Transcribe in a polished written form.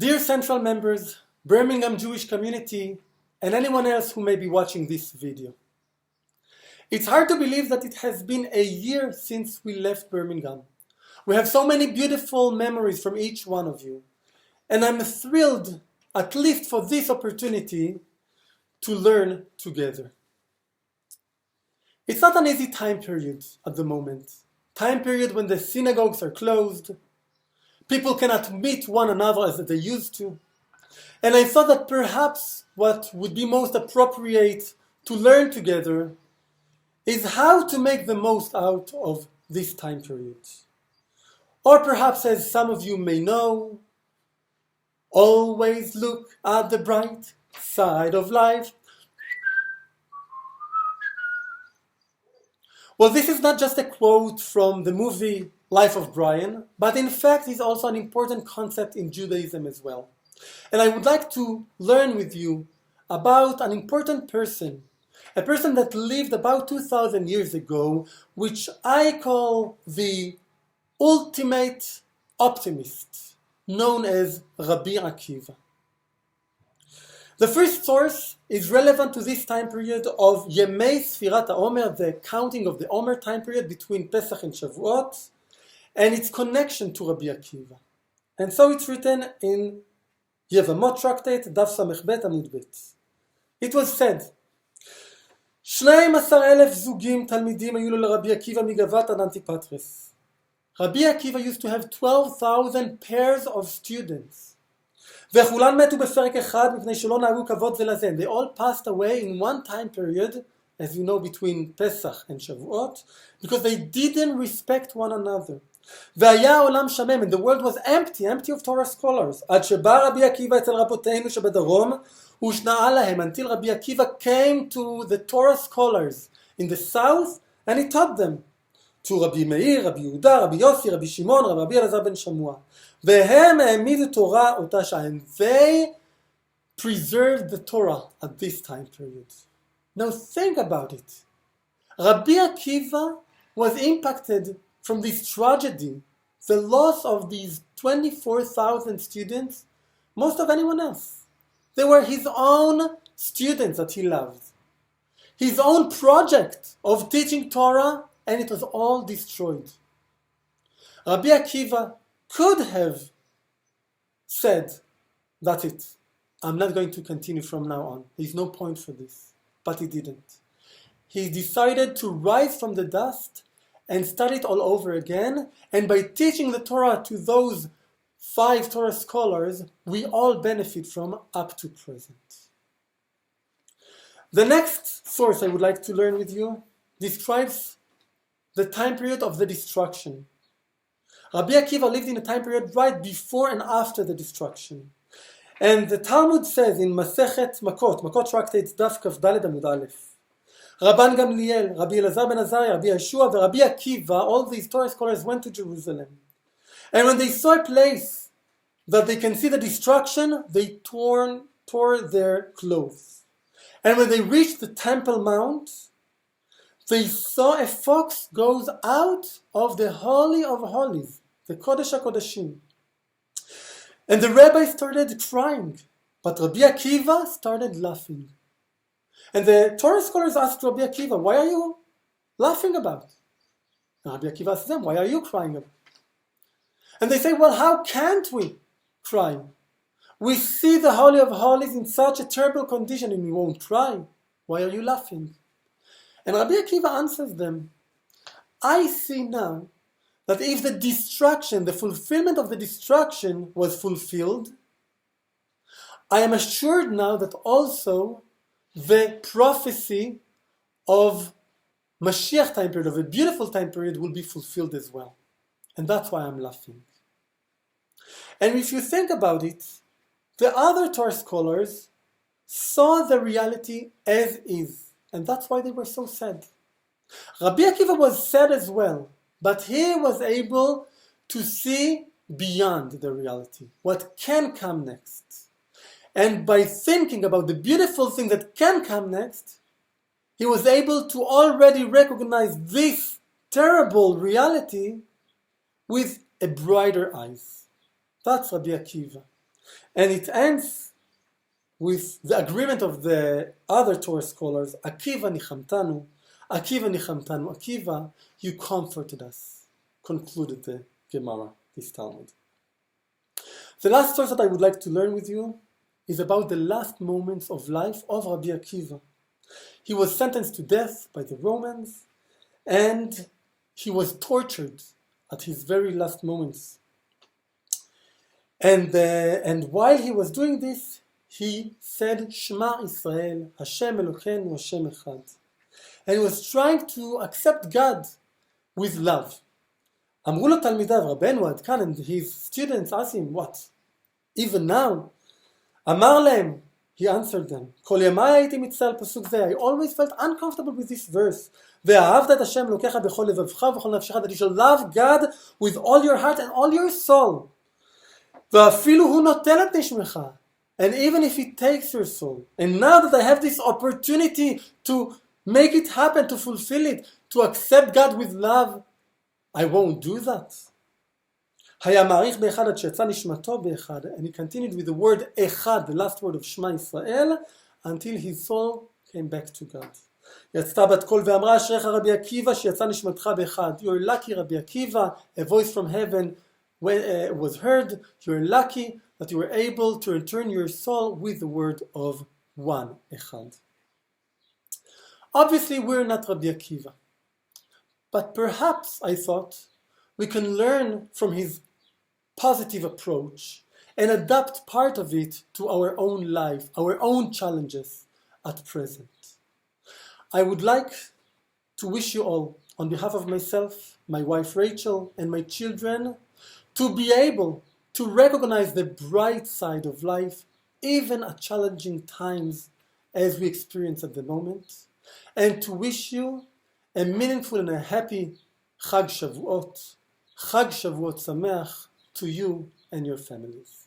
Dear Central members, Birmingham Jewish community, and anyone else who may be watching this video. It's hard to believe that it has been a year since we left Birmingham. We have so many beautiful memories from each one of you. And I'm thrilled, at least for this opportunity, to learn together. It's not an easy time period at the moment. Time period when the synagogues are closed. People cannot meet one another as they used to. And I thought that perhaps what would be most appropriate to learn together is how to make the most out of this time period. Or perhaps, as some of you may know, always look at the bright side of life. Well, this is not just a quote from the movie Life of Brian, but in fact is also an important concept in Judaism as well. And I would like to learn with you about an important person, a person that lived about 2,000 years ago, which I call the ultimate optimist, known as Rabbi Akiva. The first source is relevant to this time period of Yemei Sfirat HaOmer, the counting of the Omer time period between Pesach and Shavuot, and its connection to Rabbi Akiva. And so it's written in Yevamot Tractate, Daf Samech Bet Amud Bet. It was said, 12,000 זוגים תלמידים היו לו לרבי עקיבא מגבת עד אנטיפטרס. Rabbi Akiva used to have 12,000 pairs of students. וכולן מתו בפרק אחד מפני שלא נהגו כבוד זה לזה. They all passed away in one time period, as you know, between Pesach and Shavuot, because they didn't respect one another. והיה העולם שמם, and the world was empty of Torah scholars. עד שבא רבי עקיבא אצל רבותינו שבדרום, ושנאה להם, until Rabbi Akiva came to the Torah scholars in the south, and he taught them. To Rabbi Meir, Rabbi Yehuda, Rabbi Yossi, Rabbi Shimon, Rabbi Elazar ben Shamua. והם העמידו תורה אותה שעה, and they preserved the Torah at this time period. Now think about it. Rabbi Akiva was impacted from this tragedy, the loss of these 24,000 students, most of anyone else. They were his own students that he loved. His own project of teaching Torah, and it was all destroyed. Rabbi Akiva could have said, that's it. I'm not going to continue from now on. There's no point for this. But he didn't. He decided to rise from the dust and start it all over again. And by teaching the Torah to those 5 Torah scholars, we all benefit from up to present. The next source I would like to learn with you describes the time period of the destruction. Rabbi Akiva lived in a time period right before and after the destruction. And the Talmud says in Masechet Makot Tractate Daf Kaf Daled Amud Aleph, Rabban Gamliel, Rabbi Elazar ben Azariah, Rabbi Yeshua, and Rabbi Akiva, all these Torah scholars went to Jerusalem. And when they saw a place that they can see the destruction, they tore their clothes. And when they reached the Temple Mount, they saw a fox goes out of the Holy of Holies, the Kodesh HaKodeshim. And the rabbi started crying, but Rabbi Akiva started laughing. And the Torah scholars asked Rabbi Akiva, why are you laughing about? And Rabbi Akiva asked them, why are you crying about? And they say, well, how can't we cry? We see the Holy of Holies in such a terrible condition and we won't cry. Why are you laughing? And Rabbi Akiva answers them, I see now that if the destruction, the fulfillment of the destruction was fulfilled, I am assured now that also the prophecy of Mashiach time period, of a beautiful time period, will be fulfilled as well. And that's why I'm laughing. And if you think about it, the other Torah scholars saw the reality as is. And that's why they were so sad. Rabbi Akiva was sad as well, but he was able to see beyond the reality, what can come next. And by thinking about the beautiful thing that can come next, he was able to already recognize this terrible reality with a brighter eyes. That's Rabbi Akiva. And it ends with the agreement of the other Torah scholars, Akiva nichamtanu, Akiva nichamtanu, Akiva, you comforted us, concluded the Gemara, this Talmud. The last source that I would like to learn with you is about the last moments of life of Rabbi Akiva. He was sentenced to death by the Romans, and he was tortured at his very last moments. And while he was doing this, he said, Shema Israel, Hashem Elokeinu, Hashem Echad. And he was trying to accept God with love. אמרו לו תלמידיו, רבנו עד כאן, and his students asked him, what? Even now? אמר להם, he answered them, כל ימי הייתי מצטער פסוק זה, I always felt uncomfortable with this verse. ואהבת את השם אלוקיך בכל לבבך ובכל נפשך, that you shall love God with all your heart and all your soul. ואפילו הוא נוטל את נשמך, and even if he takes your soul. And now that I have this opportunity to make it happen, to fulfill it, to accept God with love, I won't do that. היה מעריך באחד עד שיצא נשמתו באחד, and he continued with the word אחד, the last word of Shema Israel, until his soul came back to God. יצתה בת קול ואמרה, אשריך רבי עקיבא שיצא נשמתך באחד. You're lucky, Rabbi Akiva, a voice from heaven was heard. You're lucky that you were able to return your soul with the word of one, אחד. Obviously, we're not Rabbi Akiva. But perhaps, I thought, we can learn from his positive approach and adapt part of it to our own life, our own challenges at present. I would like to wish you all, on behalf of myself, my wife Rachel, and my children, to be able to recognize the bright side of life, even at challenging times as we experience at the moment, and to wish you a meaningful and a happy Chag Shavuot Sameach to you and your families.